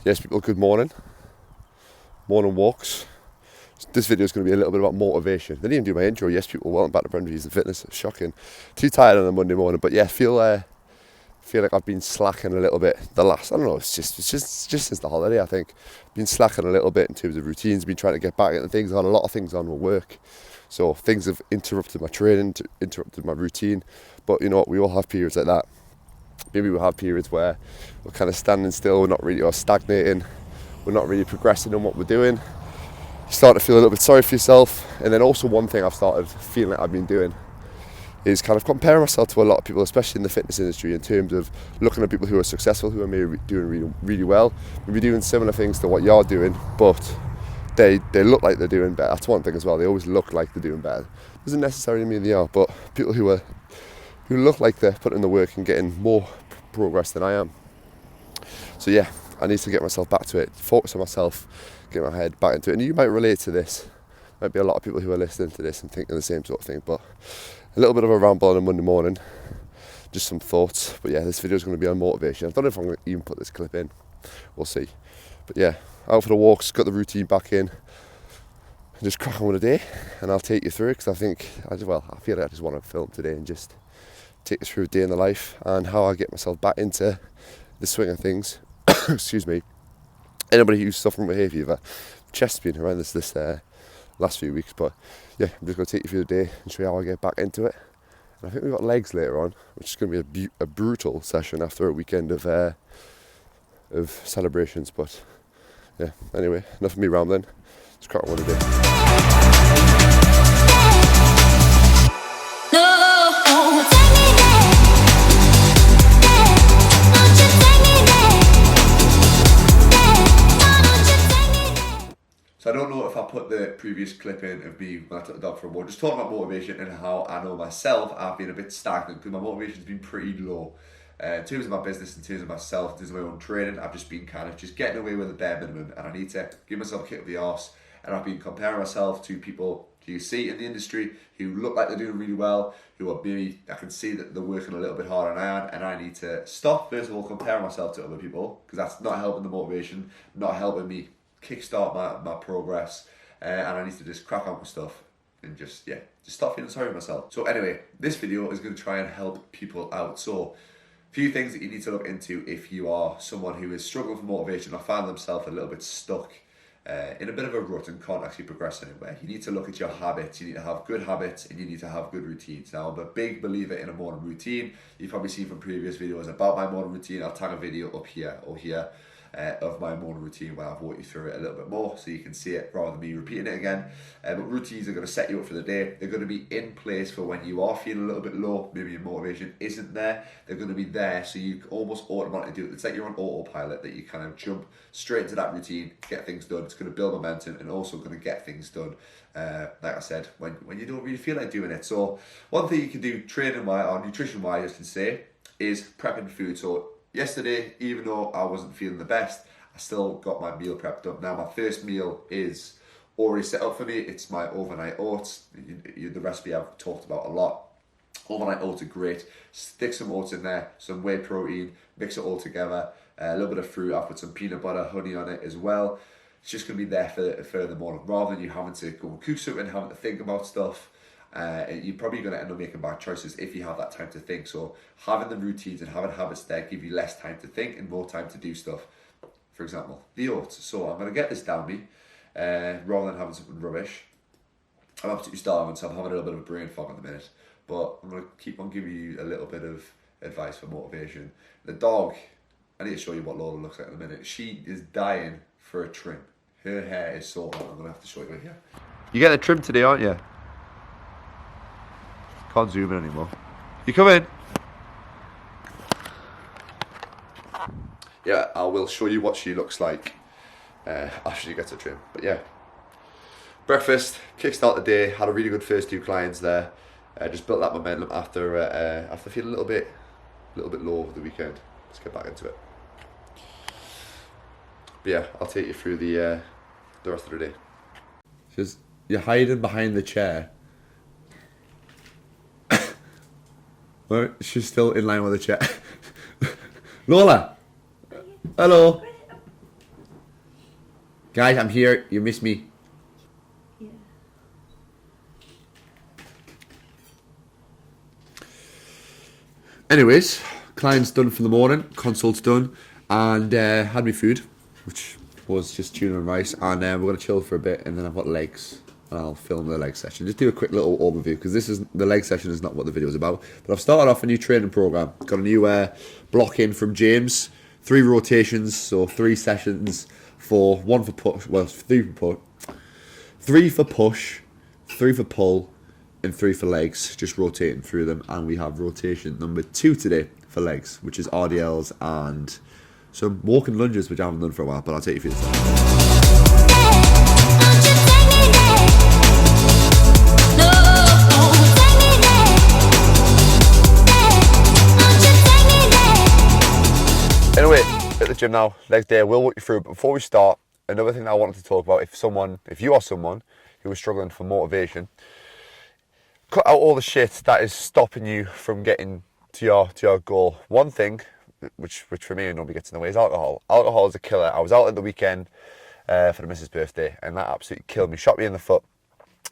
Yes, people, good morning. Morning walks. This video is going to be a little bit about motivation. They didn't even do my intro. Yes, people, welcome back to Brand Reviews and Fitness. It's shocking. Too tired on a Monday morning, but yeah, feel like I've been slacking a little bit. I don't know. It's just since the holiday. I think been slacking a little bit in terms of routines. Been trying to get back into things. I had a lot of things on with work, so things have interrupted my training, interrupted my routine. But you know what? We all have periods like that. Maybe we'll have periods where we're kind of standing still. We're not really, or stagnating. We're not really progressing in what we're doing. You start to feel a little bit sorry for yourself. And then also one thing I've started feeling like I've been doing is kind of comparing myself to a lot of people, especially in the fitness industry, in terms of looking at people who are successful, who are maybe doing really, really well, maybe doing similar things to what you're doing, but they look like they're doing better. That's one thing as well. They always look like they're doing better. Doesn't necessarily mean they are, but people who look like they're putting in the work and getting more progress than I am. So yeah, I need to get myself back to it, focus on myself, get my head back into it. And you might relate to this. Might be a lot of people who are listening to this and thinking the same sort of thing, but a little bit of a ramble on a Monday morning, just some thoughts. But yeah, this video is going to be on motivation. I don't know if I'm going to even put this clip in, we'll see. But yeah, out for the walks, got the routine back in, and just crack on with the day, and I'll take you through it, because I feel like I just want to film today and just take us through a day in the life and how I get myself back into the swing of things. Excuse me. Anybody who's suffering with hay fever, chest's been horrendous this last few weeks, but yeah, I'm just going to take you through the day and show you how I get back into it. And I think we've got legs later on, which is going to be a brutal session after a weekend of celebrations. But yeah, anyway, enough of me rambling. Let's crack on with the day. So I don't know if I put the previous clip in of me when I took the dog for a walk, just talking about motivation and how I know myself I've been a bit stagnant because my motivation's been pretty low. In terms of my business, in terms of myself, in terms of my own training, I've just been kind of just getting away with the bare minimum, and I need to give myself a kick up the arse. And I've been comparing myself to people who you see in the industry who look like they're doing really well, who are maybe, I can see that they're working a little bit harder than I am, and I need to stop, first of all, comparing myself to other people, because that's not helping the motivation, not helping me kickstart my progress, and I need to just crack on with stuff and just stop feeling sorry for myself. So anyway, this video is going to try and help people out. So a few things that you need to look into if you are someone who is struggling for motivation or find themselves a little bit stuck in a bit of a rut and can't actually progress anywhere. You need to look at your habits. You need to have good habits and you need to have good routines. Now, I'm a big believer in a morning routine. You've probably seen from previous videos about my morning routine. I'll tag a video up here or here of my morning routine where I've walked you through it a little bit more so you can see it rather than me repeating it again. But routines are going to set you up for the day. They're going to be in place for when you are feeling a little bit low, maybe your motivation isn't there. They're going to be there so you almost automatically do it. It's like you're on autopilot, that you kind of jump straight into that routine, get things done. It's going to build momentum and also going to get things done, like I said, when you don't really feel like doing it. So one thing you can do training wise or nutrition wise, I can say, is prepping food. So yesterday, even though I wasn't feeling the best, I still got my meal prepped up. Now, my first meal is already set up for me. It's my overnight oats. The recipe I've talked about a lot. Overnight oats are great. Stick some oats in there, some whey protein, mix it all together. A little bit of fruit. I've put some peanut butter, honey on it as well. It's just going to be there for the morning, rather than you having to go and cook something, having to think about stuff. You're probably going to end up making bad choices if you have that time to think. So having the routines and having habits there give you less time to think and more time to do stuff. For example, the oats. So I'm going to get this down me rather than having something rubbish. I'm absolutely starving, so I'm having a little bit of a brain fog at the minute. But I'm going to keep on giving you a little bit of advice for motivation. The dog, I need to show you what Lola looks like in a minute. She is dying for a trim. Her hair is so long. I'm going to have to show you right here. You get a trim today, aren't you? Can't zoom in anymore. You come in. Yeah, I will show you what she looks like after she gets a trim. But yeah, breakfast, kickstart the day. Had a really good first 2 clients there. Just built that momentum after feeling a little bit low over the weekend. Let's get back into it. But yeah, I'll take you through the rest of the day. She's, you're hiding behind the chair. Well, she's still in line with the chair. Lola! Hello! Guys, I'm here. You missed me. Yeah. Anyways, client's done for the morning, consult's done, and had me food, which was just tuna and rice, and we're going to chill for a bit, and then I've got legs, and I'll film the leg session. Just do a quick little overview, because the leg session is not what the video is about, but I've started off a new training program. Got a new block in from James, 3 rotations, so 3 sessions for 1 for push, well, 3 for push, 3 for push, 3 for pull, and 3 for legs, just rotating through them. And we have rotation number 2 today for legs, which is RDLs and some walking lunges, which I haven't done for a while, but I'll take you through this. Anyway, at the gym now, legs day, we'll walk you through. But before we start, another thing that I wanted to talk about, if you are someone who is struggling for motivation, cut out all the shit that is stopping you from getting to your goal. One thing, which for me normally gets in the way, is alcohol. Alcohol is a killer. I was out at the weekend for the missus' birthday, and that absolutely killed me. Shot me in the foot,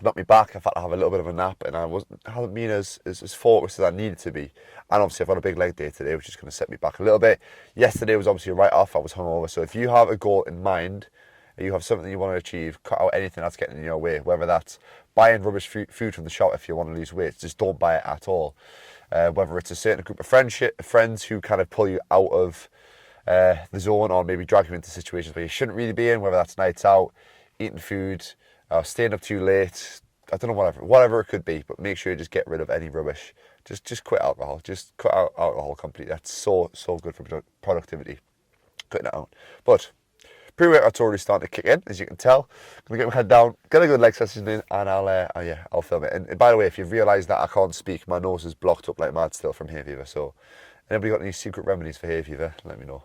knocked me back. I've had to have a little bit of a nap, and I haven't been as focused as I needed to be. And obviously I've got a big leg day today, which is going to set me back a little bit. Yesterday was obviously a write-off. I was hungover. So if you have a goal in mind, you have something you want to achieve, cut out anything that's getting in your way, whether that's buying rubbish food from the shop if you want to lose weight, just don't buy it at all. Whether it's a certain group of friends who kind of pull you out of the zone, or maybe drag you into situations where you shouldn't really be in, whether that's nights out, eating food, staying up too late, I don't know, whatever it could be, but make sure you just get rid of any rubbish. Just quit alcohol. Just cut out alcohol completely. That's so good for productivity. Cutting it out. But pre-workout's already starting to kick in, as you can tell. I'm going to get my head down, get a good leg session in, and I'll film it. And by the way, if you've realised that I can't speak, my nose is blocked up like mad still from hay fever. So, anybody got any secret remedies for hay fever? Let me know.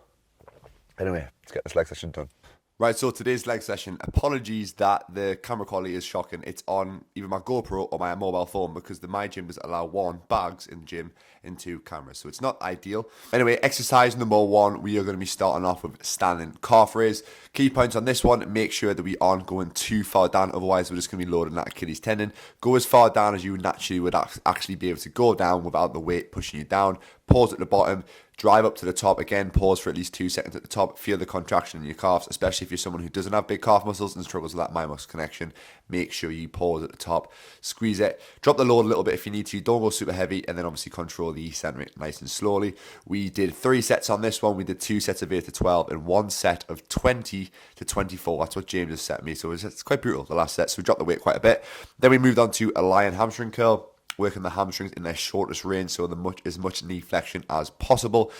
Anyway, let's get this leg session done. Right, so today's leg session, apologies that the camera quality is shocking. It's on either my GoPro or my mobile phone because my gym doesn't allow 1 bags in the gym and 2 cameras. So it's not ideal. Anyway, exercise number 1, we are going to be starting off with standing calf raise. Key points on this one, make sure that we aren't going too far down. Otherwise, we're just going to be loading that Achilles tendon. Go as far down as you naturally would actually be able to go down without the weight pushing you down. Pause at the bottom. Drive up to the top again, pause for at least 2 seconds at the top, feel the contraction in your calves, especially if you're someone who doesn't have big calf muscles and struggles with that mind-muscle connection. Make sure you pause at the top, squeeze it, drop the load a little bit if you need to, don't go super heavy, and then obviously control the eccentric nice and slowly. We did 3 sets on this one, we did 2 sets of 8 to 12 and 1 set of 20 to 24, that's what James has set me, so it's quite brutal the last set, so we dropped the weight quite a bit. Then we moved on to a lion hamstring curl, working the hamstrings in their shortest range, so as much knee flexion as possible.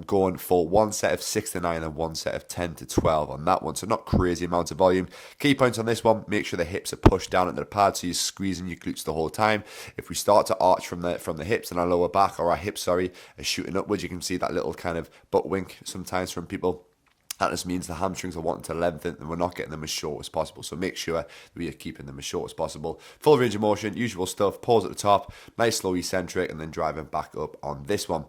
Going for 1 set of 6 to 9 and 1 set of 10 to 12 on that one, so not crazy amounts of volume. Key points on this one, make sure the hips are pushed down into the pad, so you're squeezing your glutes the whole time. If we start to arch from the hips and our lower back, or our hips, are shooting upwards, you can see that little kind of butt wink sometimes from people. That just means the hamstrings are wanting to lengthen and we're not getting them as short as possible. So make sure we are keeping them as short as possible. Full range of motion, usual stuff, pause at the top, nice slow eccentric, and then driving back up on this one.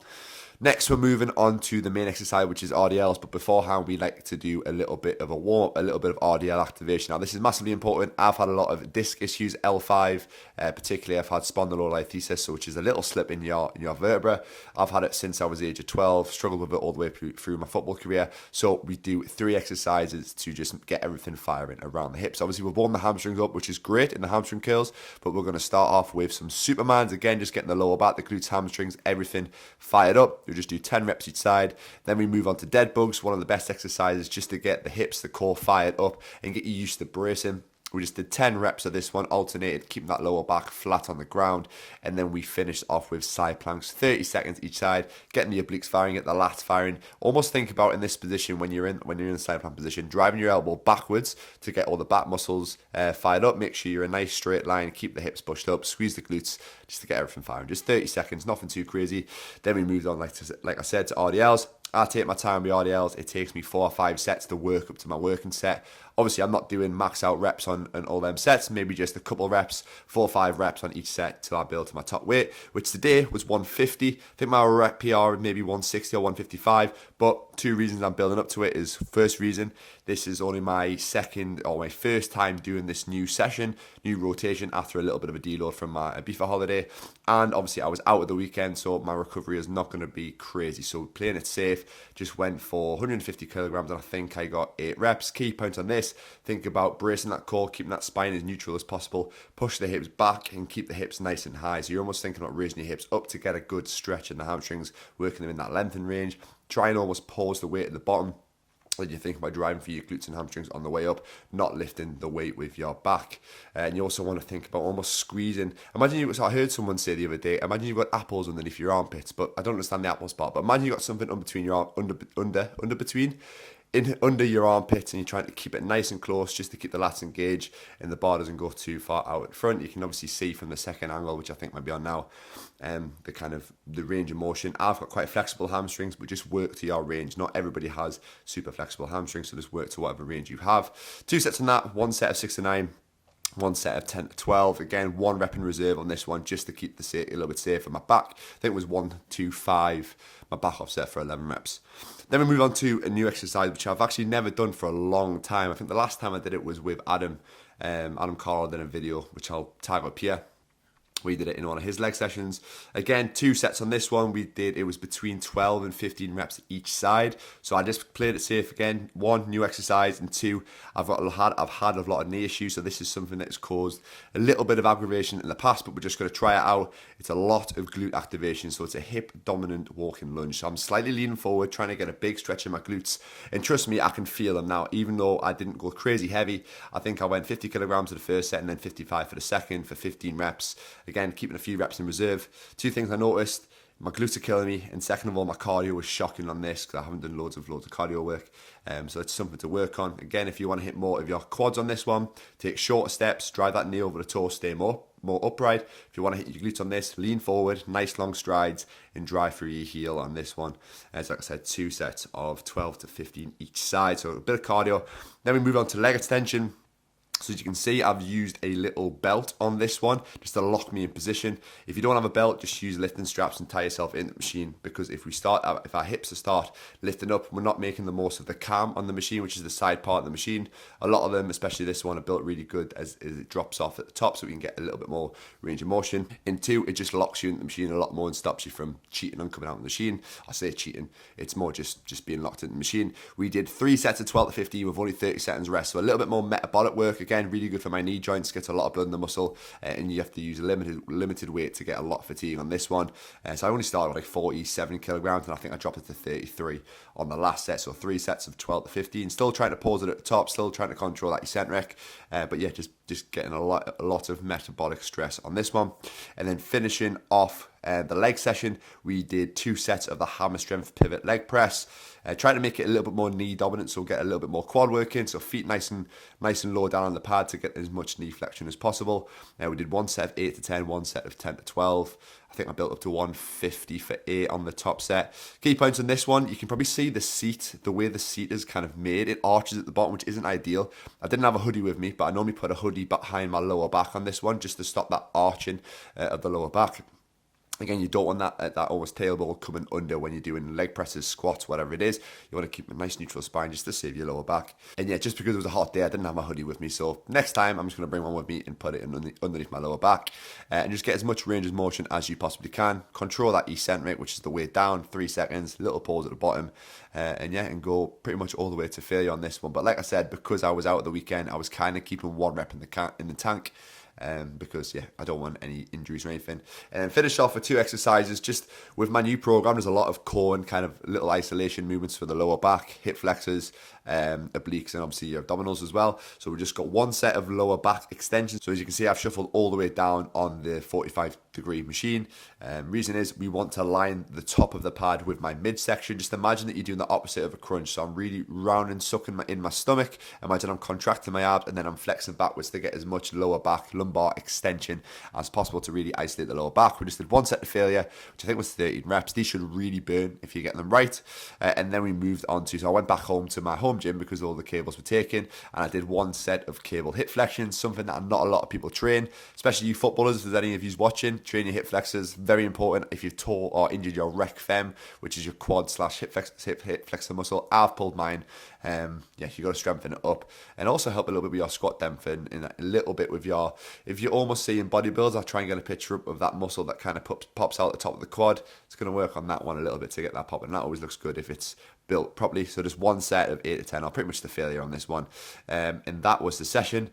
Next, we're moving on to the main exercise, which is RDLs. But beforehand, we like to do a little bit of a warm-up, a little bit of RDL activation. Now, this is massively important. I've had a lot of disc issues, L5, particularly I've had spondylolisthesis, which is a little slip in your vertebra. I've had it since I was age of 12, struggled with it all the way through my football career. So we do 3 exercises to just get everything firing around the hips. Obviously, we've warmed the hamstrings up, which is great in the hamstring curls, but we're going to start off with some Supermans. Again, just getting the lower back, the glutes, hamstrings, everything fired up. We just do 10 reps each side. Then we move on to dead bugs, one of the best exercises just to get the hips, the core fired up and get you used to bracing. We just did 10 reps of this one, alternated, keeping that lower back flat on the ground. And then we finished off with side planks, 30 seconds each side, getting the obliques firing, get the lats firing. Almost think about in this position when you're in the side plank position, driving your elbow backwards to get all the back muscles fired up. Make sure you're a nice straight line, keep the hips pushed up, squeeze the glutes just to get everything firing. Just 30 seconds, nothing too crazy. Then we moved on, like I said, to RDLs. I take my time with RDLs. It takes me 4 or 5 sets to work up to my working set. Obviously, I'm not doing max out reps on all them sets, maybe just a couple reps, 4 or 5 reps on each set till I build to my top weight, which today was 150. I think my rep PR was maybe 160 or 155, but two reasons I'm building up to it is, first reason, this is only my second or my first time doing this new session, new rotation after a little bit of a deload from my Ibiza holiday. And obviously I was out at the weekend, so my recovery is not going to be crazy. So playing it safe, just went for 150 kilograms and I think I got 8 reps. Key points on this, think about bracing that core, keeping that spine as neutral as possible, push the hips back and keep the hips nice and high. So you're almost thinking about raising your hips up to get a good stretch in the hamstrings, working them in that lengthen range. Try and almost pause the weight at the bottom when you think about driving for your glutes and hamstrings on the way up, not lifting the weight with your back. And you also want to think about almost squeezing. So I heard someone say the other day, imagine you've got apples underneath your armpits, but I don't understand the apples part, but imagine you've got something between your under your armpits, and you're trying to keep it nice and close just to keep the lats engaged and the bar doesn't go too far out at front. You can obviously see from the second angle, which I think might be on now, the range of motion. I've got quite flexible hamstrings, but just work to your range. Not everybody has super flexible hamstrings, so just work to whatever range you have. 2 sets on that, 1 set of 6 to 9. 1 set of 10 to 12. Again, 1 rep in reserve on this one just to keep a little bit safe for my back. I think it was 1, 2, 5. My back offset for 11 reps. Then we move on to a new exercise which I've actually never done for a long time. I think the last time I did it was with Adam. Adam Carl did a video which I'll tag up here. We did it in one of his leg sessions. Again, 2 sets on this one. It was between 12 and 15 reps each side. So I just played it safe again. 1, new exercise, and 2, I've had a lot of knee issues. So this is something that has caused a little bit of aggravation in the past, but we're just going to try it out. It's a lot of glute activation. So it's a hip dominant walking lunge. So I'm slightly leaning forward, trying to get a big stretch in my glutes. And trust me, I can feel them now. Even though I didn't go crazy heavy, I think I went 50 kilograms for the first set and then 55 for the second for 15 reps. Again, keeping a few reps in reserve. 2 things I noticed: my glutes are killing me, and second of all, my cardio was shocking on this because I haven't done loads of cardio work. So it's something to work on. Again, if you want to hit more of your quads on this one, take shorter steps, drive that knee over the toe, stay more upright. If you want to hit your glutes on this, lean forward, nice long strides, and drive through your heel on this one. As like I said, 2 sets of 12 to 15 each side, so a bit of cardio. Then we move on to leg extension. So as you can see, I've used a little belt on this one just to lock me in position. If you don't have a belt, just use lifting straps and tie yourself in the machine, because if our hips start lifting up, we're not making the most of the cam on the machine, which is the side part of the machine. A lot of them, especially this one, are built really good as it drops off at the top, so we can get a little bit more range of motion. And 2, it just locks you in the machine a lot more and stops you from cheating on coming out of the machine. I say cheating, it's more just being locked in the machine. We did 3 sets of 12 to 15 with only 30 seconds rest, so a little bit more metabolic work. Again, really good for my knee joints, gets a lot of blood in the muscle, and you have to use a limited weight to get a lot of fatigue on this one. So I only started with like 47 kilograms, and I think I dropped it to 33 on the last set. So 3 sets of 12 to 15. Still trying to pause it at the top, still trying to control that eccentric, but yeah, just getting a lot of metabolic stress on this one. And then finishing off the leg session, we did 2 sets of the hammer strength pivot leg press. Trying to make it a little bit more knee dominant, so get a little bit more quad work in, so feet nice and low down on the pad to get as much knee flexion as possible. We did 1 set of 8 to 10, 1 set of 10 to 12. I think I built up to 150 for 8 on the top set. Key points on this one, you can probably see the way the seat is kind of made. It arches at the bottom, which isn't ideal. I didn't have a hoodie with me, but I normally put a hoodie behind my lower back on this one just to stop that arching of the lower back. Again, you don't want that almost tailbone coming under when you're doing leg presses, squats, whatever it is. You want to keep a nice neutral spine just to save your lower back. And yeah, just because it was a hot day, I didn't have my hoodie with me. So next time, I'm just going to bring one with me and put it underneath my lower back. And just get as much range of motion as you possibly can. Control that eccentric, which is the weight down, 3 seconds, little pause at the bottom. And go pretty much all the way to failure on this one. But like I said, because I was out at the weekend, I was kind of keeping 1 rep in the tank. Because yeah, I don't want any injuries or anything. And then finish off with 2 exercises. Just with my new program, there's a lot of core and kind of little isolation movements for the lower back, hip flexors, obliques, and obviously your abdominals as well. So we just got 1 set of lower back extensions. So as you can see, I've shuffled all the way down on the 45-degree machine. Reason is we want to line the top of the pad with my midsection. Just imagine that you're doing the opposite of a crunch. So I'm really rounding, sucking in my stomach. Imagine I'm contracting my abs and then I'm flexing backwards to get as much lower back, lumbar extension as possible to really isolate the lower back. We just did 1 set to failure, which I think was 13 reps. These should really burn if you're getting them right. And then we moved on to, so I went back home to my home home gym because all the cables were taken, and I did 1 set of cable hip flexions, something that not a lot of people train, especially you footballers. If there's any of you watching, train your hip flexors, very important. If you've tore or injured your rec fem, which is your quad slash hip flexor muscle, I've pulled mine. Yeah, you got to strengthen it up, and also help a little bit with your squat demping, and a little bit with your, if you're almost seeing bodybuilders, I'll try and get a picture up of that muscle that kind of pops out the top of the quad. It's going to work on that one a little bit to get that pop, and that always looks good if it's built properly. So just 1 set of 8 to 10, or pretty much the failure on this one, and that was the session.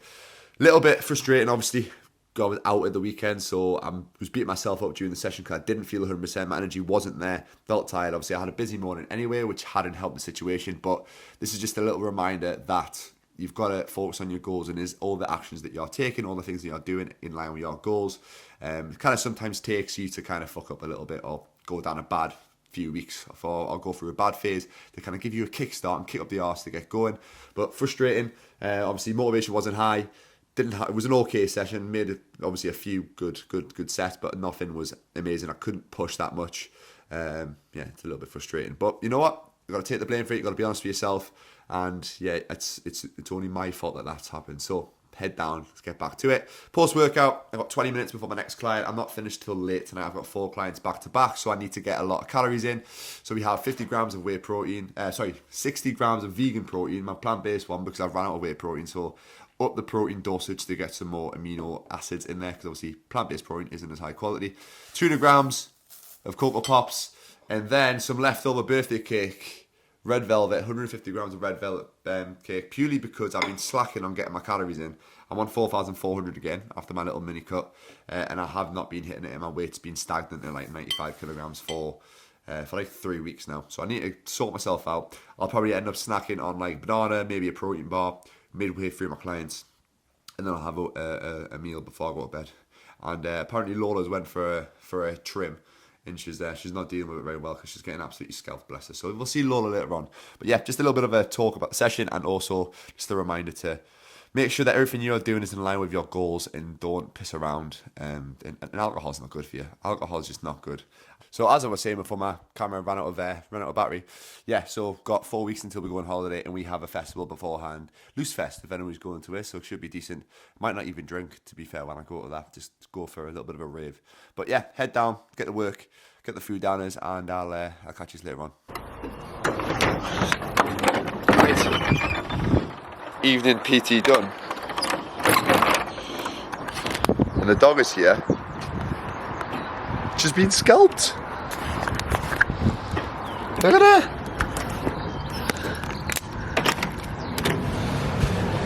Little bit frustrating, obviously. I was out at the weekend, so I was beating myself up during the session because I didn't feel 100%. My energy wasn't there. Felt tired. Obviously, I had a busy morning anyway, which hadn't helped the situation. But this is just a little reminder that you've got to focus on your goals, and is all the actions that you're taking, all the things that you're doing in line with your goals. It kind of sometimes takes you to kind of fuck up a little bit or go down a bad few weeks or go through a bad phase to kind of give you a kickstart and kick up the arse to get going. But frustrating. Obviously, motivation wasn't high. It was an okay session. Made obviously a few good sets, but nothing was amazing. I couldn't push that much. Yeah, it's a little bit frustrating. But you know what? You've got to take the blame for it. You've got to be honest with yourself. And yeah, it's only my fault that that's happened. So head down. Let's get back to it. Post workout. I've got 20 minutes before my next client. I'm not finished till late tonight. I've got 4 clients back to back, so I need to get a lot of calories in. So we have 50 grams of whey protein. 60 grams of vegan protein. My plant-based one, because I've run out of whey protein. So up the protein dosage to get some more amino acids in there, because obviously plant-based protein isn't as high quality. 200 grams of Cocoa Pops, and then some leftover birthday cake, red velvet, 150 grams of red velvet cake, purely because I've been slacking on getting my calories in. I'm on 4,400 again after my little mini cut, and I have not been hitting it, and my weight's been stagnant at like 95 kilograms for like 3 weeks now. So I need to sort myself out. I'll probably end up snacking on like banana, maybe a protein bar, midway through my clients, and then I'll have a meal before I go to bed. And apparently Lola's went for a trim, and she's not dealing with it very well because she's getting absolutely scalped, bless her. So we'll see Lola later on. But yeah, just a little bit of a talk about the session, and also just a reminder to make sure that everything you're doing is in line with your goals, and don't piss around. And alcohol's not good for you. Alcohol's just not good. So as I was saying before my camera ran out of battery, yeah, so got 4 weeks until we go on holiday, and we have a festival beforehand, Loose Fest, if anyone's going to it, so it should be decent. Might not even drink, to be fair, when I go to that, just go for a little bit of a rave. But yeah, head down, get to work, get the food downers, and I'll catch you later on. Right. Evening PT done. And the dog is here. She's been scalped. Look at her.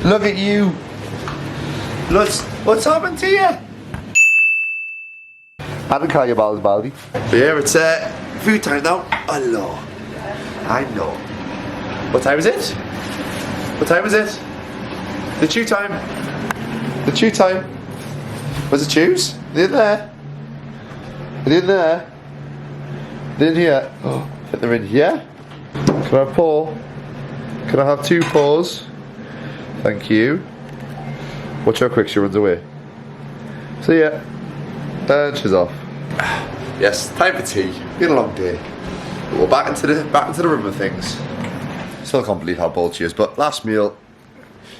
Look at you. What's happened to you? I don't call you Baldy. But yeah, it's food time now. Hello. I know. What time is it? What time is it? The chew time. The chew time. Where's the chews? They're there. They're in there. They're in here. Oh, I think they're in here. Can I have a paw? Can I have 2 paws? Thank you. Watch how quick she runs away. See ya. And she's off. Yes, time for tea. Been a long day. But we're back into the rhythm of things. Still can't believe how bold she is. But last meal,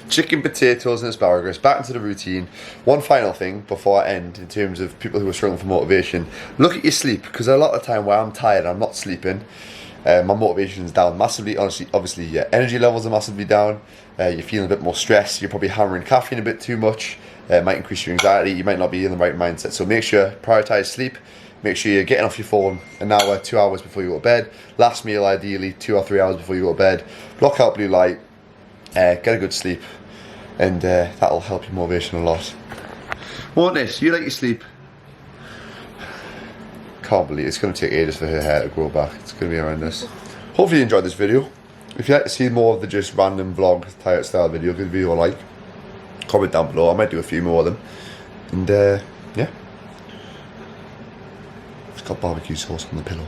chicken, potatoes and asparagus, back into the routine. One final thing before I end, in terms of people who are struggling for motivation, look at your sleep, because a lot of the time where I'm tired, I'm not sleeping, my motivation is down massively. Obviously your energy levels are massively down, you're feeling a bit more stressed, you're probably hammering caffeine a bit too much, it might increase your anxiety, you might not be in the right mindset. So make sure, prioritise sleep, make sure you're getting off your phone an hour, 2 hours before you go to bed, last meal ideally 2 or 3 hours before you go to bed, block out blue light, get a good sleep, and that'll help your motivation a lot. Won't it? You like your sleep? Can't believe it's going to take ages for her hair to grow back. It's going to be horrendous. Hopefully you enjoyed this video. If you'd like to see more of the just random vlog style video, give the video a like. Comment down below. I might do a few more of them. And yeah. It's got barbecue sauce on the pillow.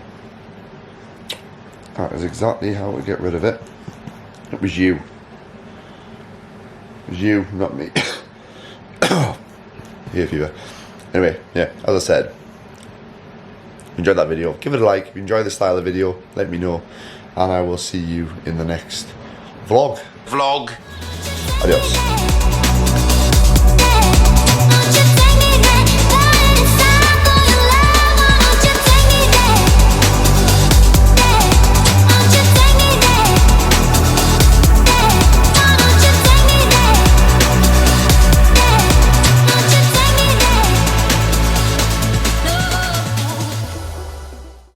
That is exactly how we get rid of it. It was you. It was you, not me. Here, fever. Anyway, yeah, as I said, if you enjoyed that video, give it a like. If you enjoy this style of video, let me know. And I will see you in the next vlog. Vlog. Adios.